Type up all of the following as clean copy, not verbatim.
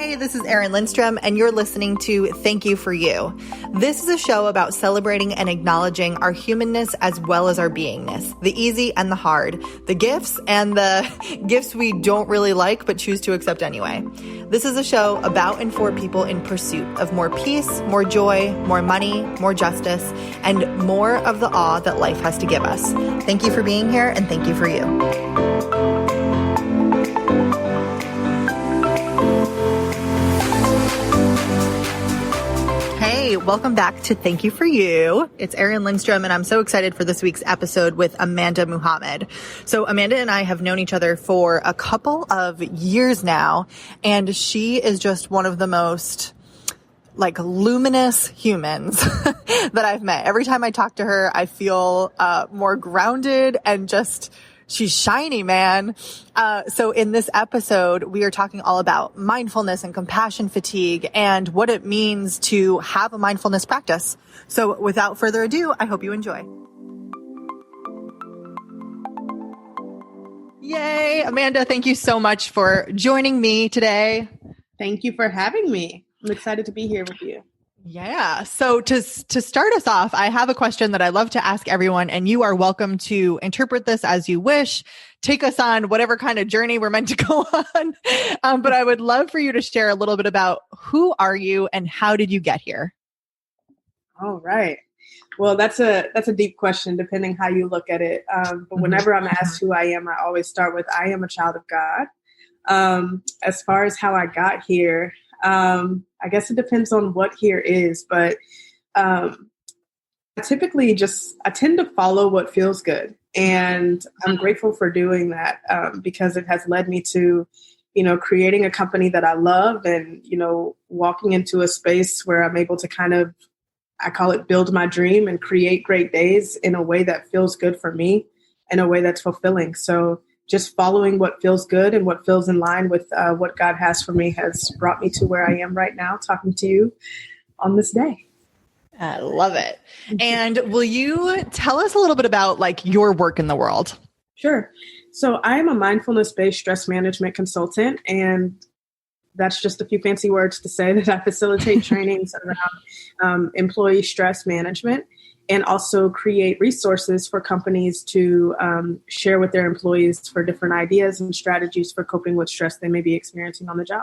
Hey, this is Erin Lindstrom, and you're listening to Thank You for You. This is a show about celebrating and acknowledging our humanness as well as our beingness, the easy and the hard, the gifts and the gifts we don't really like but choose to accept anyway. This is a show about and for people in pursuit of more peace, more joy, more money, more justice, and more of the awe that life has to give us. Thank you for being here, and thank you for you. Hey, welcome back to Thank You for You. It's Erin Lindstrom, and I'm so excited for this week's episode with Amanda Muhammad. So Amanda and I have known each other for a couple of years now, and she is just one of the most luminous humans that I've met. Every time I talk to her, I feel more grounded and just she's shiny, man. So in this episode, we are talking all about mindfulness and compassion fatigue and what it means to have a mindfulness practice. So without further ado, I hope you enjoy. Yay, Amanda, thank you so much for joining me today. Thank you for having me. I'm excited to be here with you. Yeah. So to start us off, I have a question that I love to ask everyone, and you are welcome to interpret this as you wish. Take us on whatever kind of journey we're meant to go on. But I would love for you to share a little bit about who are you and how did you get here? All right. Well, that's a deep question, depending how you look at it. But whenever I'm asked who I am, I always start with, I am a child of God. As far as how I got here, I guess it depends on what here is, but I tend to follow what feels good. And I'm grateful for doing that because it has led me to, creating a company that I love and, walking into a space where I'm able to I call it build my dream and create great days in a way that feels good for me, in a way that's fulfilling. So just following what feels good and what feels in line with what God has for me has brought me to where I am right now, talking to you on this day. I love it. And will you tell us a little bit about your work in the world? Sure. So I am a mindfulness-based stress management consultant, and that's just a few fancy words to say that I facilitate trainings around employee stress management, and also create resources for companies to share with their employees for different ideas and strategies for coping with stress they may be experiencing on the job.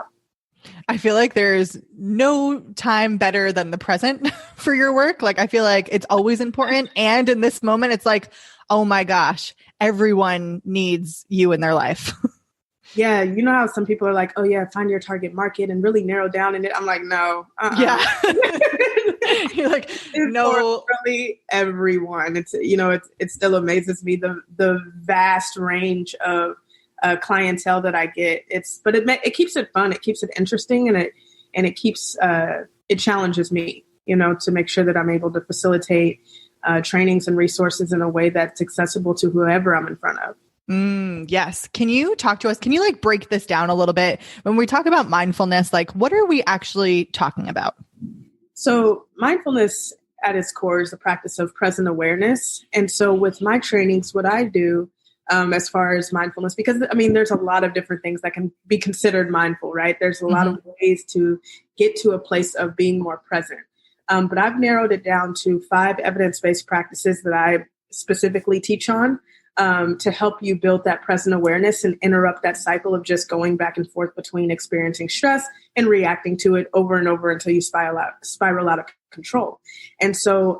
I feel like there's no time better than the present for your work. I feel like it's always important. And in this moment, it's oh my gosh, everyone needs you in their life. Yeah. You know how some people are like, oh yeah, find your target market and really narrow down in it. I'm like, no. Yeah. You're like, no, really everyone. It still amazes me the vast range of clientele that I get. But it keeps it fun. It keeps it interesting, and it keeps it challenges me, to make sure that I'm able to facilitate trainings and resources in a way that's accessible to whoever I'm in front of. Yes. Can you talk to us? Can you break this down a little bit? When we talk about mindfulness, what are we actually talking about? So mindfulness at its core is the practice of present awareness. And so with my trainings, what I do as far as mindfulness, because there's a lot of different things that can be considered mindful, right? There's a lot of ways to get to a place of being more present. But I've narrowed it down to 5 evidence-based practices that I specifically teach on to help you build that present awareness and interrupt that cycle of just going back and forth between experiencing stress and reacting to it over and over until you spiral out of control. And so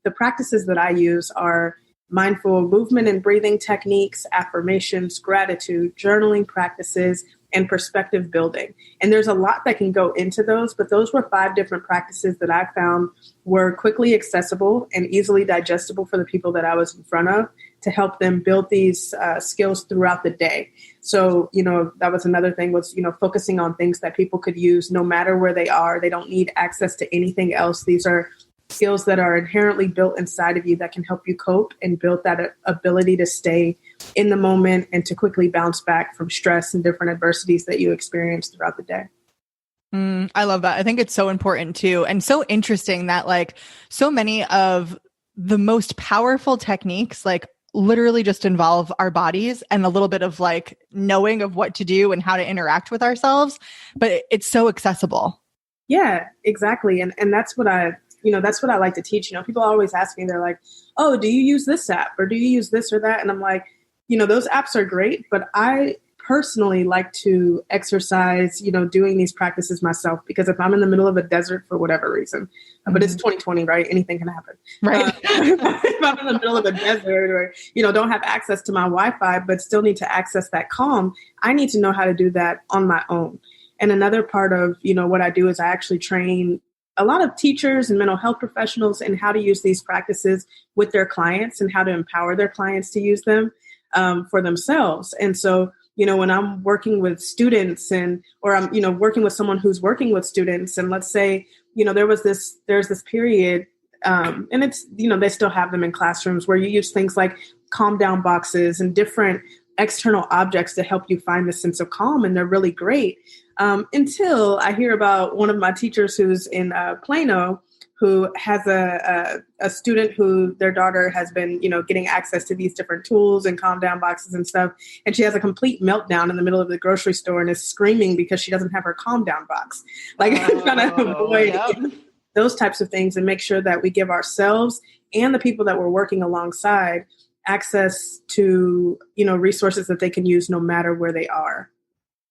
the practices that I use are mindful movement and breathing techniques, affirmations, gratitude, journaling practices, and perspective building. And there's a lot that can go into those, but those were 5 different practices that I found were quickly accessible and easily digestible for the people that I was in front of to help them build these skills throughout the day. So, that was another thing was, focusing on things that people could use no matter where they are. They don't need access to anything else. These are skills that are inherently built inside of you that can help you cope and build that ability to stay in the moment and to quickly bounce back from stress and different adversities that you experience throughout the day. I love that. I think it's so important too. And so interesting that so many of the most powerful techniques, literally just involve our bodies and a little bit of like knowing of what to do and how to interact with ourselves. But it's so accessible. Yeah, exactly. And that's what that's what I like to teach. People always ask me, they're like, oh, do you use this app or do you use this or that? And I'm like, those apps are great, but I personally like to exercise, doing these practices myself, because if I'm in the middle of a desert for whatever reason, but it's 2020, right? Anything can happen. Right. If I'm in the middle of a desert or, don't have access to my Wi-Fi, but still need to access that calm, I need to know how to do that on my own. And another part of, what I do is I actually train a lot of teachers and mental health professionals in how to use these practices with their clients and how to empower their clients to use them for themselves. And so, when I'm working with students or I'm, working with someone who's working with students, and let's say, there's this period, and it's, they still have them in classrooms where you use things like calm down boxes and different external objects to help you find the sense of calm. And they're really great. Until I hear about one of my teachers who's in Plano, who has a student who their daughter has been, getting access to these different tools and calm down boxes and stuff. And she has a complete meltdown in the middle of the grocery store and is screaming because she doesn't have her calm down box. Like, trying to avoid those types of things and make sure that we give ourselves and the people that we're working alongside access to, resources that they can use no matter where they are.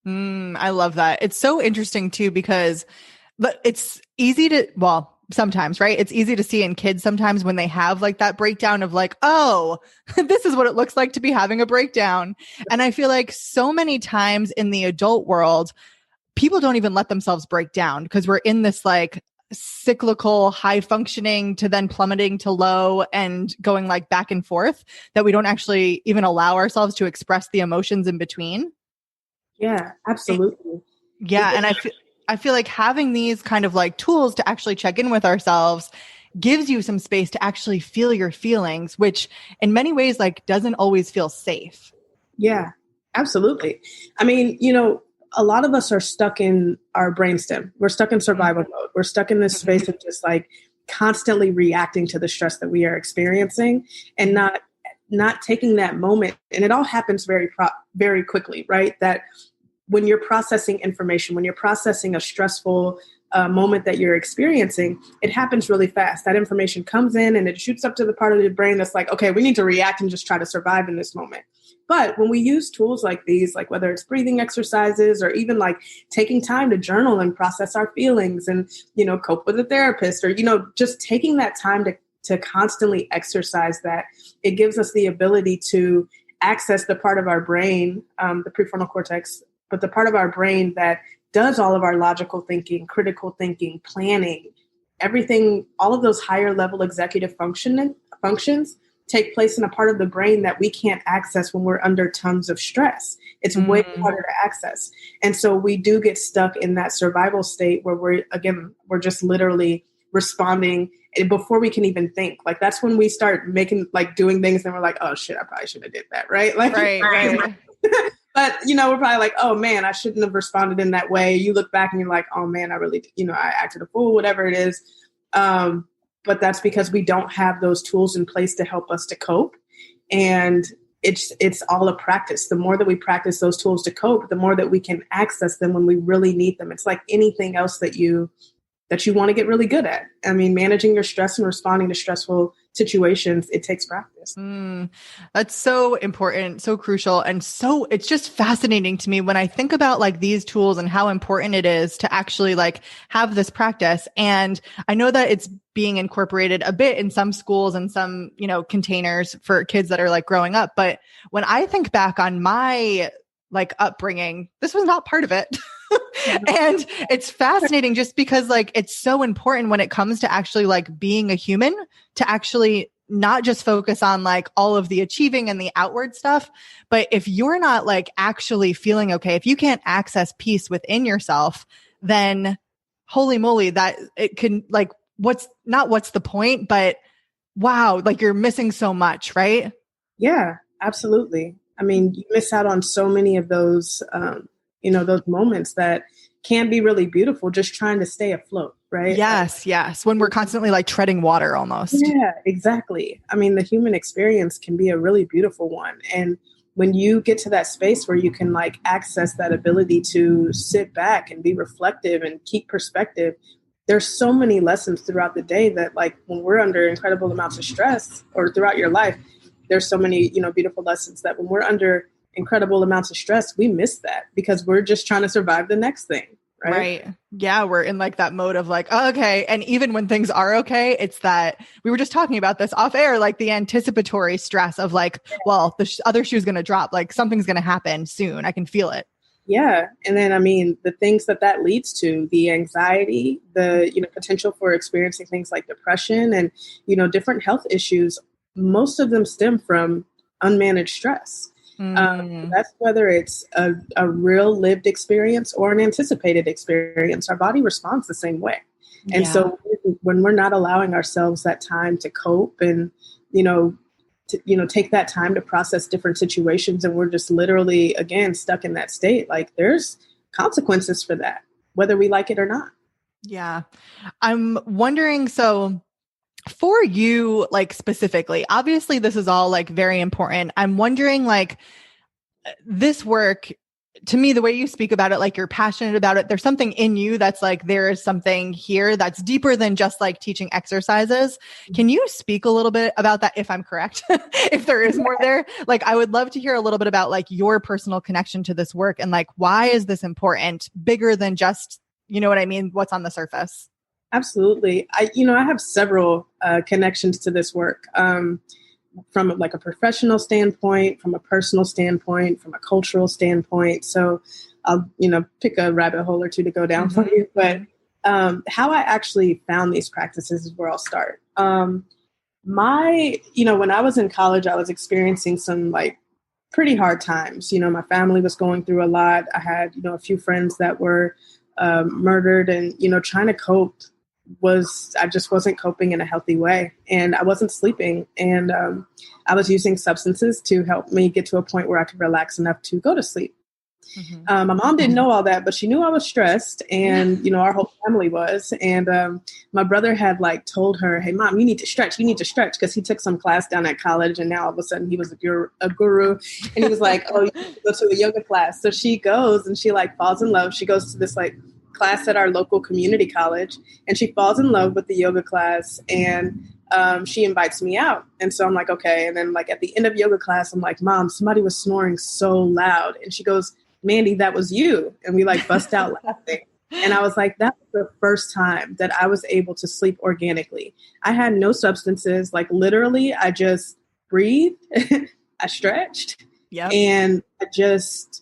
I love that. It's so interesting too, because it's easy to, sometimes, right? It's easy to see in kids sometimes when they have like that breakdown of like, oh, this is what it looks like to be having a breakdown. And I feel like so many times in the adult world, people don't even let themselves break down because we're in this like cyclical high functioning to then plummeting to low and going like back and forth, that we don't actually even allow ourselves to express the emotions in between. Yeah, absolutely. Yeah. And I feel like having these kind of like tools to actually check in with ourselves gives you some space to actually feel your feelings, which in many ways, like doesn't always feel safe. Yeah, absolutely. I mean, a lot of us are stuck in our brainstem. We're stuck in survival mode. We're stuck in this space of just like constantly reacting to the stress that we are experiencing and not taking that moment. And it all happens very quickly, right? That when you're processing information, when you're processing a stressful moment that you're experiencing, it happens really fast. That information comes in and it shoots up to the part of the brain that's like, okay, we need to react and just try to survive in this moment. But when we use tools like these, like whether it's breathing exercises or even like taking time to journal and process our feelings and, cope with a therapist or, just taking that time to constantly exercise that, it gives us the ability to access the part of our brain, the prefrontal cortex, but the part of our brain that does all of our logical thinking, critical thinking, planning, everything, all of those higher level executive functions take place in a part of the brain that we can't access when we're under tons of stress. It's way harder to access. And so we do get stuck in that survival state where we're just literally responding before we can even think. Like that's when we start doing things and we're like, oh shit, I probably should have did that. Right. Like, right. But, we're probably like, oh man, I shouldn't have responded in that way. You look back and you're like, oh man, I really, I acted a fool, whatever it is. But that's because we don't have those tools in place to help us to cope. And it's all a practice. The more that we practice those tools to cope, the more that we can access them when we really need them. It's like anything else that you want to get really good at. I mean, managing your stress and responding to stressful situations, it takes practice. That's so important, so crucial. And so it's just fascinating to me when I think about like these tools and how important it is to actually like have this practice. And I know that it's being incorporated a bit in some schools and some, containers for kids that are like growing up. But when I think back on my like upbringing, this was not part of it. And it's fascinating just because like it's so important when it comes to actually like being a human, to actually not just focus on like all of the achieving and the outward stuff, but if you're not like actually feeling okay, if you can't access peace within yourself, then holy moly, that it can like what's the point, but wow, like you're missing so much, right? Yeah, absolutely. I mean, you miss out on so many of those, those moments that can be really beautiful, just trying to stay afloat, right? Yes. Yes. When we're constantly like treading water almost. Yeah, exactly. I mean, the human experience can be a really beautiful one. And when you get to that space where you can like access that ability to sit back and be reflective and keep perspective, there's so many lessons throughout the day that like when we're under incredible amounts of stress or throughout your life, there's so many, beautiful lessons that when we're under incredible amounts of stress, we miss that because we're just trying to survive the next thing. Right. Yeah. We're in like that mode of like, oh, okay. And even when things are okay, it's that we were just talking about this off air, like the anticipatory stress of like, well, the other shoe's going to drop, like something's going to happen soon. I can feel it. Yeah. And then, I mean, the things that leads to, the anxiety, the, potential for experiencing things like depression and, different health issues, most of them stem from unmanaged stress. That's whether it's a real lived experience or an anticipated experience. Our body responds the same way. And so when we're not allowing ourselves that time to cope and, take that time to process different situations, and we're just literally, again, stuck in that state, like there's consequences for that, whether we like it or not. Yeah. I'm wondering, so for you, like specifically, obviously this is all like very important. I'm wondering like this work, to me, the way you speak about it, like you're passionate about it, there's something in you that's like, there is something here that's deeper than just like teaching exercises. Can you speak a little bit about that if I'm correct? If there is more there, like I would love to hear a little bit about like your personal connection to this work and like, why is this important, bigger than just, you know what I mean? What's on the surface? Absolutely. I have several connections to this work. From like a professional standpoint, from a personal standpoint, from a cultural standpoint. So I'll, pick a rabbit hole or two to go down for you. But how I actually found these practices is where I'll start. When I was in college, I was experiencing some like pretty hard times. My family was going through a lot. I had, a few friends that were murdered, and, trying to cope I just wasn't coping in a healthy way, and I wasn't sleeping, and I was using substances to help me get to a point where I could relax enough to go to sleep. My mom didn't know all that, but she knew I was stressed, and our whole family was. And my brother had like told her, "Hey, mom, you need to stretch. You need to stretch," because he took some class down at college, and now all of a sudden he was a guru, and he was like, "Oh, you need to go to a yoga class." So she goes, and she like falls in love. She goes to this like class at our local community college, and she falls in love with the yoga class, and she invites me out. And so I'm like, okay. And then like at the end of yoga class, I'm like, Mom, somebody was snoring so loud. And she goes, Mandy, that was you. And we like bust out laughing. And I was like, that was the first time that I was able to sleep organically. I had no substances. Like literally, I just breathed, I stretched, and I just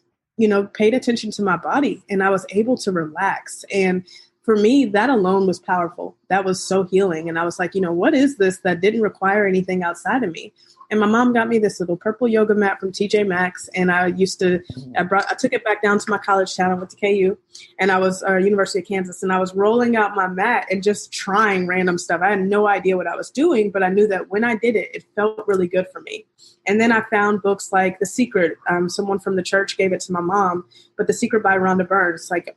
paid attention to my body, and I was able to relax. And for me, that alone was powerful. That was so healing. And I was like, what is this that didn't require anything outside of me? And my mom got me this little purple yoga mat from TJ Maxx. And I took it back down to my college town. I went to KU, and I was University of Kansas, and I was rolling out my mat and just trying random stuff. I had no idea what I was doing, but I knew that when I did it, it felt really good for me. And then I found books like The Secret. Someone from the church gave it to my mom, but The Secret by Rhonda Byrne. Like,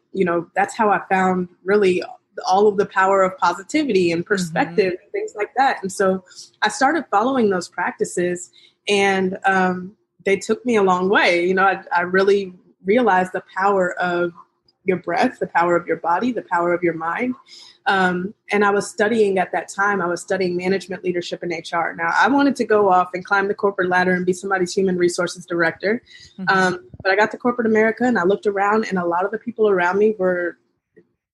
that's how I found really all of the power of positivity and perspective and things like that. And so I started following those practices, and they took me a long way. I really realized the power of your breath, the power of your body, the power of your mind. And I was studying at that time, I was studying management, leadership, and HR. Now, I wanted to go off and climb the corporate ladder and be somebody's human resources director. But I got to corporate America, and I looked around, and a lot of the people around me were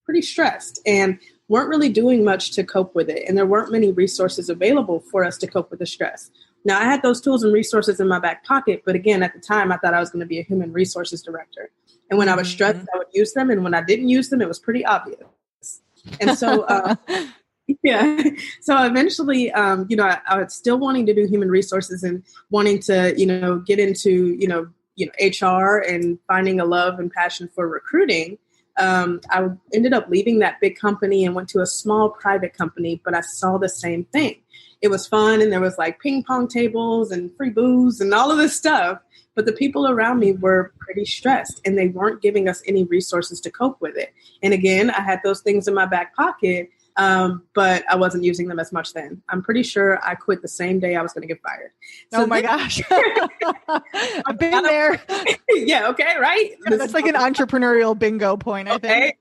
pretty stressed and weren't really doing much to cope with it. And there weren't many resources available for us to cope with the stress. Now, I had those tools and resources in my back pocket, but again, at the time, I thought I was going to be a human resources director. And when I was stressed, I would use them. And when I didn't use them, it was pretty obvious. And so, so eventually, I was still wanting to do human resources and wanting to, get into, HR and finding a love and passion for recruiting. I ended up leaving that big company and went to a small private company, but I saw the same thing. It was fun, and there was like ping pong tables and free booze and all of this stuff. but the people around me were pretty stressed and they weren't giving us any resources to cope with it. And again, I had those things in my back pocket, but I wasn't using them as much then. I'm pretty sure I quit the same day I was going to get fired. So my gosh. I've been there. Yeah. Okay. Right. Yeah, that's like an entrepreneurial bingo point, I think.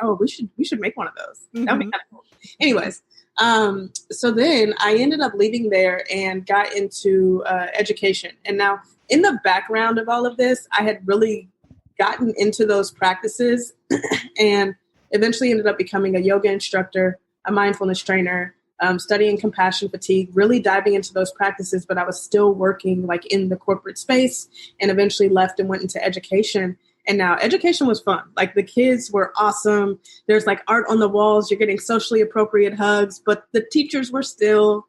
Oh, we should make one of those. Mm-hmm. That would be kind of cool. Anyways, so then I ended up leaving there and got into education. And now in the background of all of this, I had really gotten into those practices and eventually ended up becoming a yoga instructor, a mindfulness trainer, studying compassion fatigue, really diving into those practices. But I was still working like in the corporate space and eventually left and went into education. And now education was fun. Like the kids were awesome. There's like art on the walls. You're getting socially appropriate hugs, but the teachers were still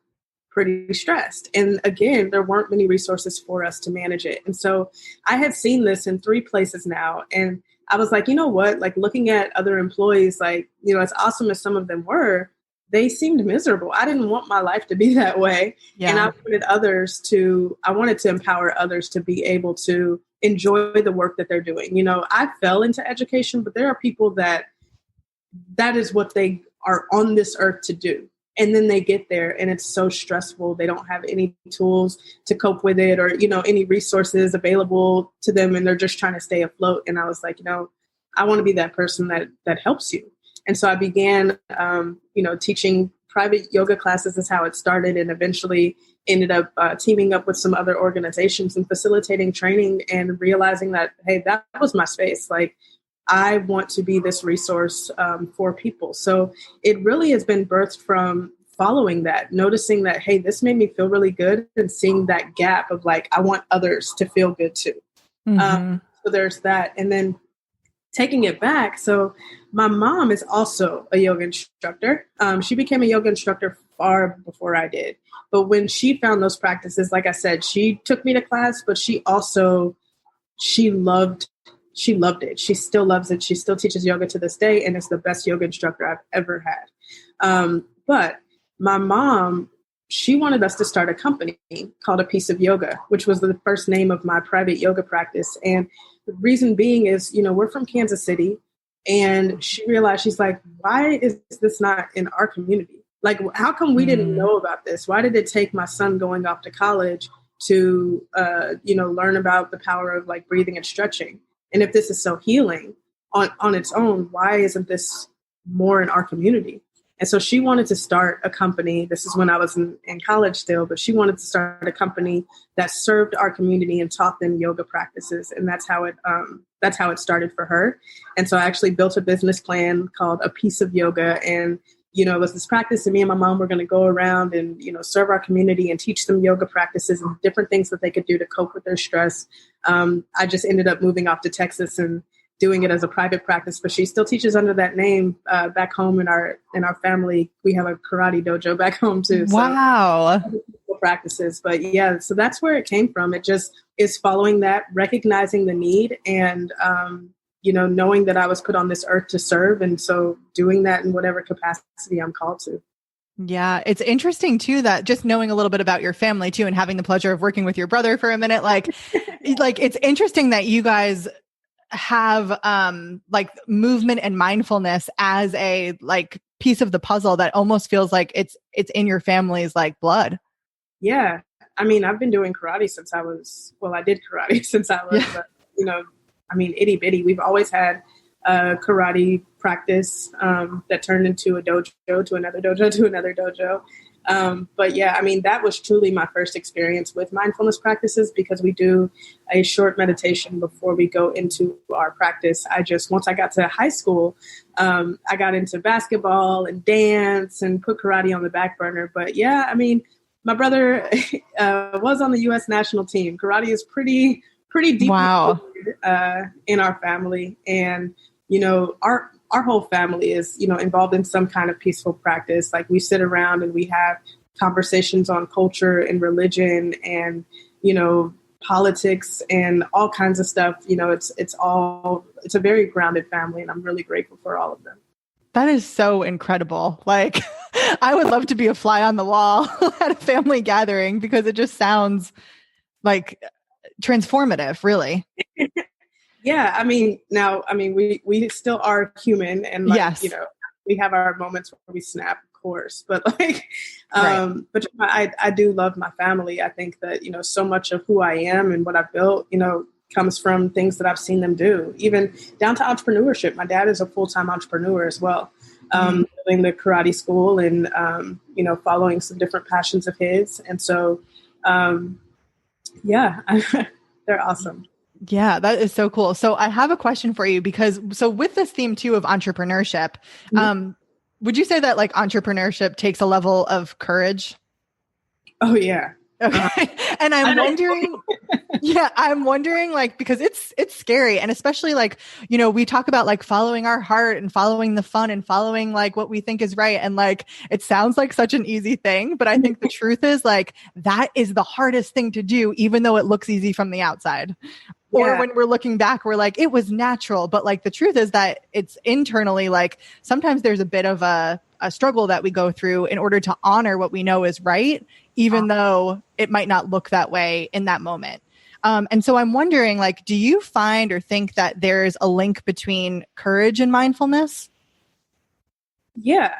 pretty stressed. And again, there weren't many resources for us to manage it. And so I had seen this in 3 places now. And I was like, you know what, like looking at other employees, like, you know, as awesome as some of them were, they seemed miserable. I didn't want my life to be that way. Yeah. And I wanted to empower others to be able to enjoy the work that they're doing. You know, I fell into education, but there are people that is what they are on this earth to do. And then they get there and it's so stressful. They don't have any tools to cope with it or, you know, any resources available to them. And they're just trying to stay afloat. And I was like, you know, I want to be that person that helps you. And so I began, teaching private yoga classes is how it started, and eventually ended up teaming up with some other organizations and facilitating training and realizing that, hey, that was my space. Like, I want to be this resource for people. So it really has been birthed from following that, noticing that, hey, this made me feel really good, and seeing that gap of like, I want others to feel good too. Mm-hmm. So there's that. And then taking it back. So my mom is also a yoga instructor. She became a yoga instructor far before I did. But when she found those practices, like I said, she took me to class, but she loved it. She still loves it. She still teaches yoga to this day, and it's the best yoga instructor I've ever had. But my mom, she wanted us to start a company called A Piece of Yoga, which was the first name of my private yoga practice. And the reason being is, you know, we're from Kansas City, and she realized, she's like, why is this not in our community? Like, how come we didn't know about this? Why did it take my son going off to college to, learn about the power of like breathing and stretching? And if this is so healing on its own, why isn't this more in our community? And so she wanted to start a company. This is when I was in college still, but she wanted to start a company that served our community and taught them yoga practices. And that's how it started for her. And so I actually built a business plan called A Piece of Yoga. And, you know, it was this practice, and me and my mom were going to go around and, you know, serve our community and teach them yoga practices and different things that they could do to cope with their stress. I just ended up moving off to Texas and doing it as a private practice, but she still teaches under that name back home in our family. We have a karate dojo back home too. So wow. Practices. But yeah, so that's where it came from. It just is following that, recognizing the need, and, knowing that I was put on this earth to serve. And so doing that in whatever capacity I'm called to. Yeah. It's interesting too, that just knowing a little bit about your family too, and having the pleasure of working with your brother for a minute, like it's interesting that you guys have like movement and mindfulness as a like piece of the puzzle that almost feels like it's in your family's like blood. Yeah. I mean, I've been doing karate since I did karate since I was, itty bitty. We've always had a karate practice that turned into a dojo, to another dojo, to another dojo. But yeah, I mean, that was truly my first experience with mindfulness practices, because we do a short meditation before we go into our practice. Once I got to high school, I got into basketball and dance and put karate on the back burner. But yeah, I mean, my brother was on the U.S. national team. Karate is pretty deep in our family. And, you know, our whole family is, you know, involved in some kind of peaceful practice. Like, we sit around and we have conversations on culture and religion and, you know, politics and all kinds of stuff. You know, it's a very grounded family, and I'm really grateful for all of them. That is so incredible. Like, I would love to be a fly on the wall at a family gathering, because it just sounds like transformative, really. Yeah. We still are human, and Yes. we have our moments where we snap, of course, but Right. but I do love my family. I think that, so much of who I am and what I've built, comes from things that I've seen them do, even down to entrepreneurship. My dad is a full-time entrepreneur as well, doing the karate school and, following some different passions of his. And so, yeah, they're awesome. Yeah, that is so cool. So I have a question for you so with this theme too of entrepreneurship, would you say that like entrepreneurship takes a level of courage? Oh yeah. Okay. And I'm wondering like, because it's scary. And especially like, we talk about like following our heart and following the fun and following like what we think is right. And like, it sounds like such an easy thing, but I think the truth is like, that is the hardest thing to do, even though it looks easy from the outside. Yeah. Or when we're looking back, we're like, it was natural. But like, the truth is that it's internally, like sometimes there's a bit of a struggle that we go through in order to honor what we know is right, even though it might not look that way in that moment. And so I'm wondering, like, do you find or think that there's a link between courage and mindfulness? Yeah.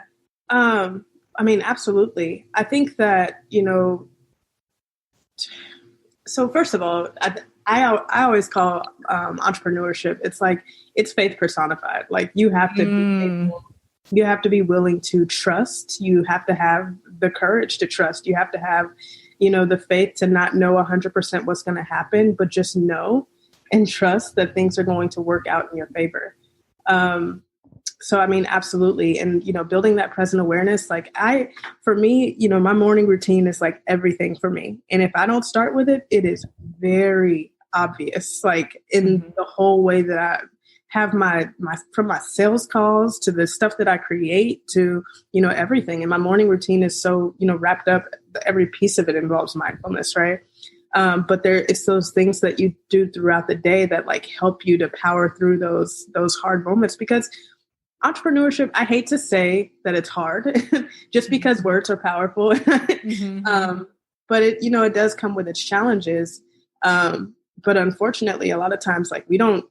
Absolutely. I think that, so first of all, I always call entrepreneurship, it's faith personified. Like you have to be faithful. You have to be willing to trust. You have to have the courage to trust. You have to have, the faith to not know 100% what's going to happen, but just know and trust that things are going to work out in your favor. Absolutely. And, building that present awareness, for me, my morning routine is like everything for me. And if I don't start with it, it is very obvious, like in the whole way that I have from my sales calls to the stuff that I create to, everything. And my morning routine is so, wrapped up. Every piece of it involves mindfulness. Right. But it's those things that you do throughout the day that like help you to power through those hard moments, because entrepreneurship, I hate to say that it's hard just because words are powerful. But it does come with its challenges. But unfortunately, a lot of times, like we don't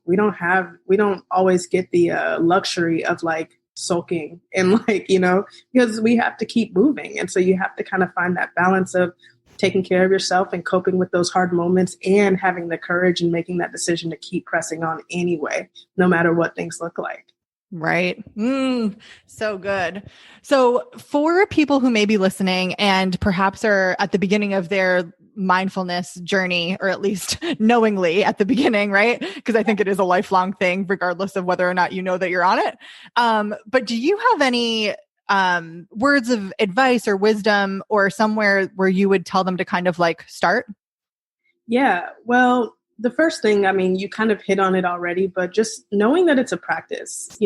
always get the luxury of like sulking and like, because we have to keep moving. And so you have to kind of find that balance of taking care of yourself and coping with those hard moments and having the courage and making that decision to keep pressing on anyway, no matter what things look like. Right. So good. So for people who may be listening and perhaps are at the beginning of their mindfulness journey, or at least knowingly at the beginning, right? Because I think it is a lifelong thing, regardless of whether or not you know that you're on it. But do you have any words of advice or wisdom or somewhere where you would tell them to kind of like start? Yeah. Well, the first thing, you kind of hit on it already, but just knowing that it's a practice,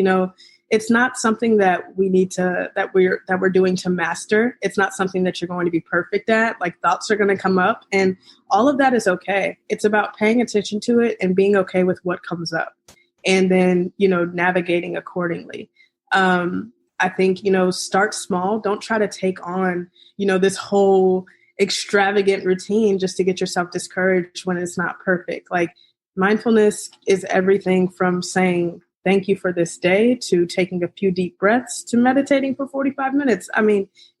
it's not something that we're doing to master. It's not something that you're going to be perfect at. Like thoughts are going to come up and all of that is okay. It's about paying attention to it and being okay with what comes up and then, navigating accordingly. I think, start small. Don't try to take on, this whole extravagant routine just to get yourself discouraged when it's not perfect. Like mindfulness is everything from saying thank you for this day to taking a few deep breaths to meditating for 45 minutes.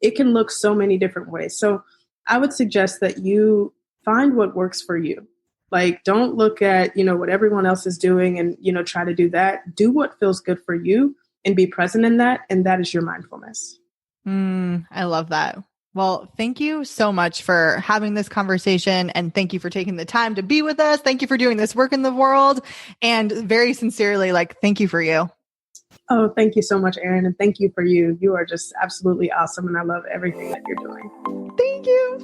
It can look so many different ways. So I would suggest that you find what works for you. Like, don't look at, what everyone else is doing and, try to do that. Do what feels good for you and be present in that. And that is your mindfulness. I love that. Well, thank you so much for having this conversation and thank you for taking the time to be with us. Thank you for doing this work in the world and very sincerely, thank you for you. Oh, thank you so much, Erin. And thank you for you. You are just absolutely awesome. And I love everything that you're doing. Thank you.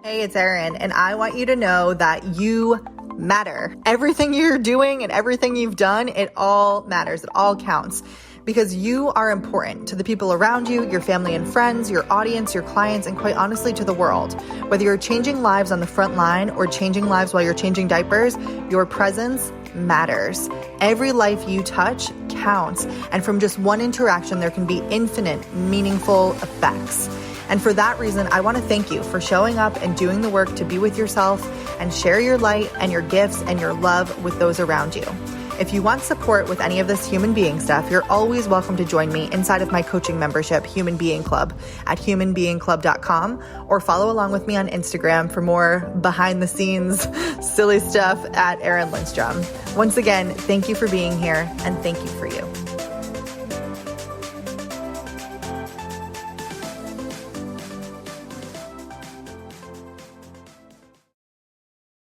Hey, it's Erin. And I want you to know that you matter. Everything you're doing and everything you've done, it all matters. It all counts. Because you are important to the people around you, your family and friends, your audience, your clients, and quite honestly to the world. Whether you're changing lives on the front line or changing lives while you're changing diapers, your presence matters. Every life you touch counts. And from just one interaction, there can be infinite, meaningful effects. And for that reason, I want to thank you for showing up and doing the work to be with yourself and share your light and your gifts and your love with those around you. If you want support with any of this human being stuff, you're always welcome to join me inside of my coaching membership, Human Being Club, at humanbeingclub.com, or follow along with me on Instagram for more behind the scenes silly stuff at Erin Lindstrom. Once again, thank you for being here, and thank you for you.